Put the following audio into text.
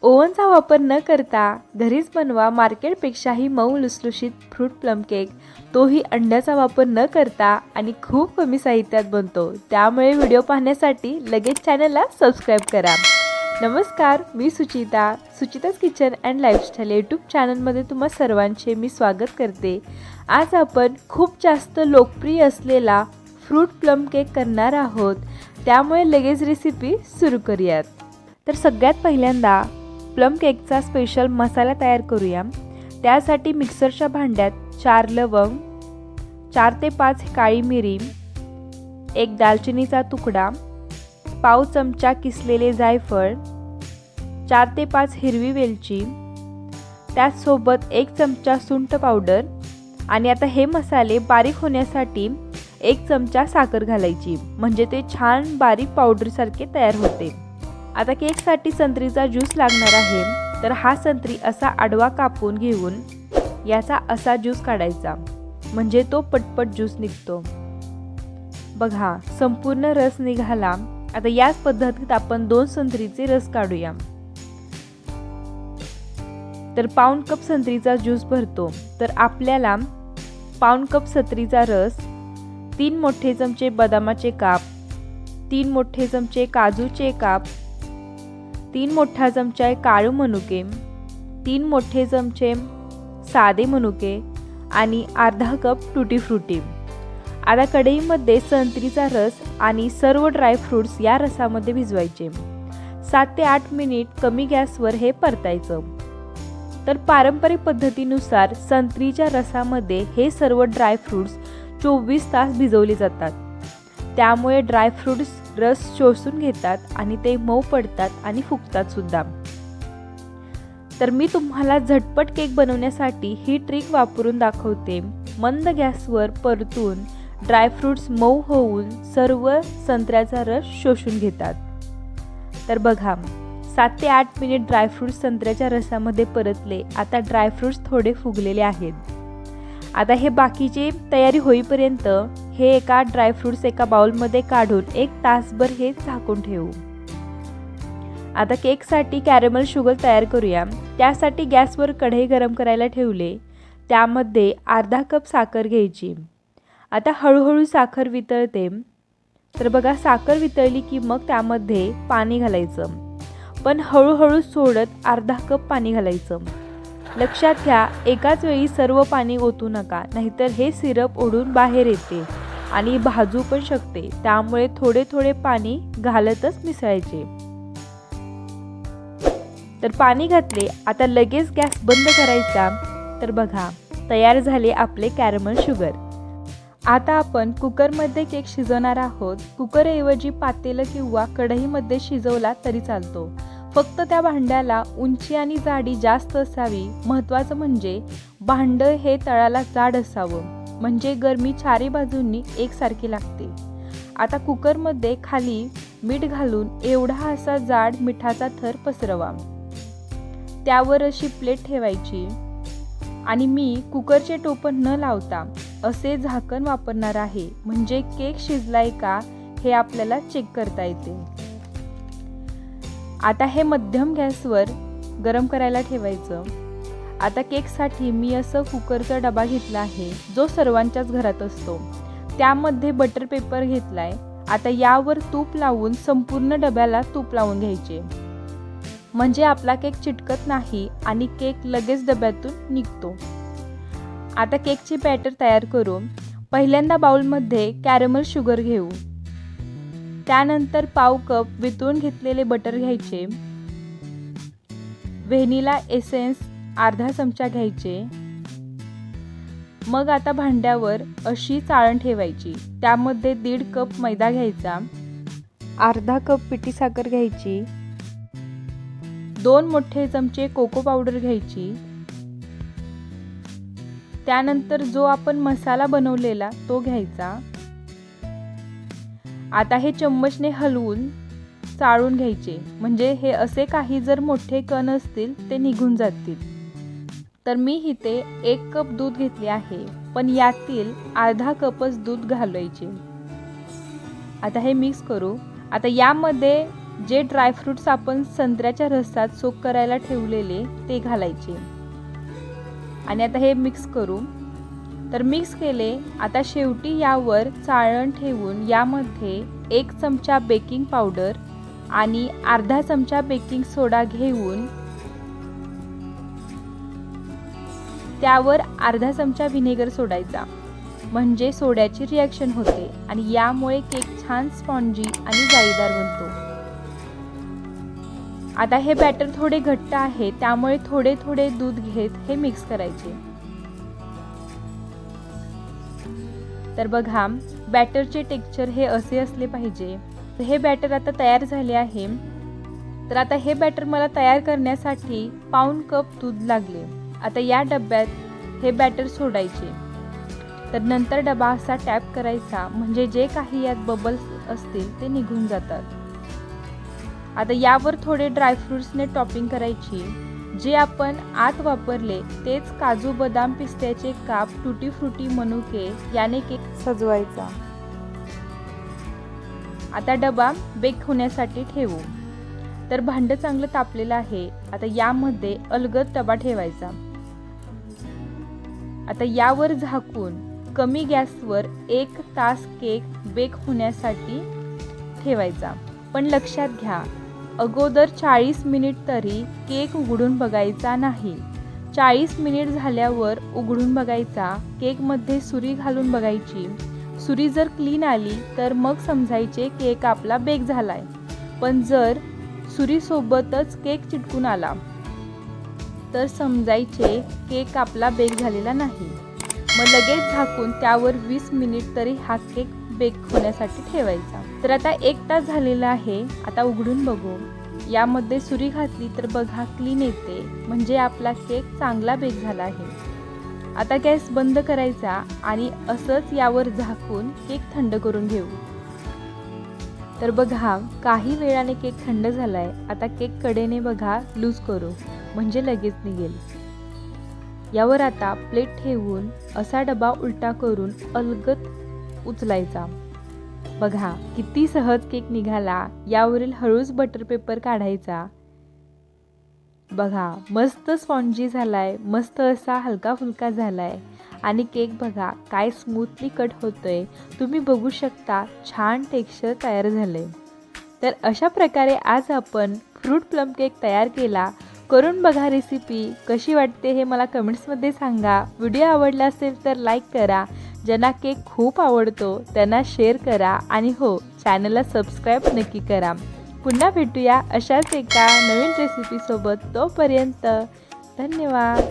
ओव्हनचा वापर न करता घरीच बनवा मार्केटपेक्षाही मऊ लुसलुशीत फ्रूट प्लम केक, तोही अंड्याचा वापर न करता आणि खूप कमी साहित्यात बनतो। त्यामुळे व्हिडिओ पाहण्यासाठी लगेच चॅनलला सबस्क्राईब करा। नमस्कार, मी Suchita's kitchen and lifestyle YouTube चॅनलमध्ये तुम्हा सर्वांचे मी स्वागत करते। आज आपण खूप जास्त लोकप्रिय असलेला फ्रूट प्लम केक करणार आहोत, त्यामुळे लगेच रेसिपी सुरू करूयात। तर सगळ्यात पहिल्यांदा प्लम केकचा स्पेशल मसाला तयार करूया। त्यासाठी मिक्सरच्या भांड्यात 4 लवंग, 4 ते 5 काळी मिरी, 1 दालचिनीचा तुकडा, पाव चमचा किसलेले जायफळ, 4 ते 5 हिरवी वेलची, त्याचसोबत 1 चमचा सुंठ पावडर आणि आता हे मसाले बारीक होण्यासाठी 1 चमचा साखर घालायची, म्हणजे ते छान बारीक पावडर सारखे तयार होते। आता केकसाठी संत्रीचा ज्यूस लागणार आहे, तर हा संत्री असा आडवा कापून घेऊन याचा असा ज्यूस काढायचा, म्हणजे तो पटपट ज्यूस निघतो। बघा, संपूर्ण रस निघाला। आता याच पद्धतीत आपण 2 संत्रीचे रस काढूया। तर पाऊण कप संत्रीचा ज्यूस भरतो, तर आपल्याला पाऊण कप संत्रीचा रस, 3 मोठे चमचे बदामाचे काप, 3 मोठे चमचे काजूचे काप, 3 मोठा चमचा काळू मनुके, 3 मोठे चमचे साधे मनुके आणि अर्धा कप टूटी फ्रूटी। आता कढईमध्ये संत्रीचा रस आणि सर्व ड्रायफ्रूट्स या रसामध्ये भिजवायचे। 7 ते 8 मिनिट कमी गॅसवर हे परतायचं। तर पारंपरिक पद्धतीनुसार संत्रीच्या रसामध्ये हे सर्व ड्रायफ्रूट्स 24 तास भिजवले जातात, त्यामुळे ड्रायफ्रूट्स रस शोषून घेतात आणि ते मऊ पडतात आणि फुगतात सुद्धा। तर मी तुम्हाला झटपट केक बनवण्यासाठी ही ट्रिक वापरून दाखवते। मंद गॅसवर परतून ड्रायफ्रूट्स मऊ होऊन सर्व संत्र्याचा रस शोषून घेतात। तर बघा, 7 ते 8 मिनिट ड्रायफ्रूट्स संत्र्याच्या रसामध्ये परतले। आता ड्रायफ्रूट्स थोडे फुगलेले आहेत। आता हे बाकीची तयारी होईपर्यंत हे एका ड्रायफ्रूट्स एका बाउलमध्ये काढून 1 तासभर हे झाकून ठेवू। आता केकसाठी कॅरमल शुगर तयार करूया। त्यासाठी गॅसवर कढई गरम करायला ठेवले, त्यामध्ये अर्धा कप साखर घ्यायची। आता हळूहळू साखर वितळते। तर बघा, साखर वितळली की मग त्यामध्ये पाणी घालायचं, पण हळूहळू सोडत अर्धा कप पाणी घालायचं। लक्षात घ्या, एकाच वेळी सर्व पाणी ओतू नका, नाहीतर हे सिरप ओढून बाहेर येते आणि भाजू पण शकते। त्यामुळे थोडे थोडे पाणी घालतच मिसळायचे। तर पाणी घातले, आता लगेच गॅस बंद करायचा। तर बघा, तयार झाले आपले कॅरमल शुगर। आता आपण कुकरमध्ये केक शिजवणार आहोत। कुकरऐवजी पातेलं किंवा कढईमध्ये शिजवला तरी चालतो, फक्त त्या भांड्याला उंची आणि जाडी जास्त असावी। महत्त्वाचं म्हणजे भांडं हे तळाला जाड असावं, म्हणजे गरमी चारी बाजूंनी एकसारखी लागते। आता कुकरमध्ये खाली मीठ घालून एवढा असा जाड मिठाचा थर पसरवा, त्यावर अशी प्लेट ठेवायची आणि मी कुकरचे टोपण न लावता असे झाकण वापरणार आहे, म्हणजे केक शिजलाय का हे आपल्याला चेक करता येते। आता हे मध्यम गॅसवर गरम करायला ठेवायचं। आता केकसाठी मी असं कुकरचा डबा घेतला आहे, जो सर्वांच्याच घरात असतो। त्यामध्ये बटर पेपर घेतलाय। आता यावर तूप लावून संपूर्ण डब्याला तूप लावून घ्यायचे, म्हणजे आपला केक चिटकत नाही आणि केक लगेच डब्यातून निघतो। आता केकची बॅटर तयार करू। पहिल्यांदा बाउलमध्ये कॅरमल शुगर घेऊ, त्यानंतर पाव कप वितळून घेतलेले बटर घ्यायचे, व्हॅनिला एसेन्स अर्धा चमचा घ्यायचे। मग आता भांड्यावर अशी चाळण ठेवायची, त्यामध्ये 1.5 कप मैदा घ्यायचा, अर्धा कप पिठी साखर घ्यायची, 2 मोठे चमचे कोको पावडर घ्यायची, त्यानंतर जो आपण मसाला बनवलेला तो घ्यायचा। आता हे चम्मचने हलवून चाळून घ्यायचे, म्हणजे हे असे काही जर मोठे कण असतील ते निघून जातील। तर मी इथे 1 कप दूध घेतले आहे, पण यातील अर्धा कपच दूध घालायचे। आता हे मिक्स करू। आता यामध्ये जे ड्रायफ्रूट्स आपण संत्र्याच्या रसात सोक करायला ठेवलेले ते घालायचे आणि आता हे मिक्स करू. तर मिक्स केले. आता शेवटी यावर चाळण ठेवून यामध्ये 1 चमचा बेकिंग पावडर आणि अर्धा चमचा बेकिंग सोडा घेऊन त्यावर अर्धा चमचा व्हिनेगर सोडायचा, म्हणजे सोड्याची रिॲक्शन होते आणि यामुळे केक छान स्पॉन्जी आणि जाळीदार बनतो. आता हे बॅटर थोडे घट्ट आहे, त्यामुळे थोडे थोडे दूध घेत हे मिक्स करायचे. तर बघा, बॅटरचे टेक्स्चर हे असे असले पाहिजे. तर हे बॅटर आता तयार झाले आहे. तर आता हे बॅटर मला तयार करण्यासाठी पाऊण कप दूध लागले. आता या डब्यात हे बॅटर सोडायचे. तर नंतर डबा असा टॅप करायचा, म्हणजे जे काही यात बबल्स असतील ते निघून जातात. आता यावर थोडे ड्रायफ्रूट्सने टॉपिंग करायची. जे आपण आत वापरले तेच काजू, बदाम, पिस्त्याचे काप, टुटी फ्रुटी, मनुके याने केक सजवायचा. आता डबा बेक होण्यासाठी ठेवू. तर भांड चांगलं तापलेलं आहे. आता यामध्ये अलगद डबा ठेवायचा. आता यावर झाकून कमी गॅसवर 1 तास केक बेक होण्यासाठी ठेवायचा. पण लक्षात घ्या, अगोदर 40 मिनिट तरी केक उघडून बघायचा नाही. 40 मिनिट झाल्यावर उघडून बघायचा. केकमध्ये सुरी घालून बघायची. सुरी जर क्लीन आली तर मग समजायचे केक आपला बेक झालाय. पण जर सुरीसोबतच केक चिटकून आला तर समजायचे केक आपला बेक झालेला नाही. मग लगेच झाकून त्यावर 20 मिनिट तरी हा केक बेक होण्यासाठी ठेवायचा. तर आता 1 तास झालेला आहे. आता उघडून बघू. यामध्ये सुरी घातली तर बघा क्लीन येते, म्हणजे आपला केक चांगला बेक झाला आहे. आता गॅस बंद करायचा आणि असंच यावर झाकून केक थंड करून घेऊ. तर बघा, काही वेळाने केक थंड झालाय. आता केक कडेने बघा लूज करू, म्हणजे लगेच निघेल. यावर आता प्लेट ठेवून असा डबा उलटा करून अलगद उचलायचा. बघा किती सहज केक निघाला. यावरील हळूच बटर पेपर काढायचा. बघा मस्त स्पॉन्जी झालाय, मस्त असा हलका फुलका झालाय आणि केक बघा काय स्मूथली कट होतोय. तुम्ही बघू शकता छान टेक्स्चर तयार झालंय. तर अशा प्रकारे आज आपण फ्रूट प्लम केक तयार केला. करून बघा रेसिपी. कशी वाटते हे मला कमेंट्समध्ये सांगा. व्हिडिओ आवडला असेल तर लाईक करा. ज्यांना केक खूप आवडतो त्यांना शेअर करा आणि हो, चॅनलला सबस्क्राईब नक्की करा. पुन्हा भेटूया अशाच एका नवीन रेसिपीसोबत. तोपर्यंत धन्यवाद.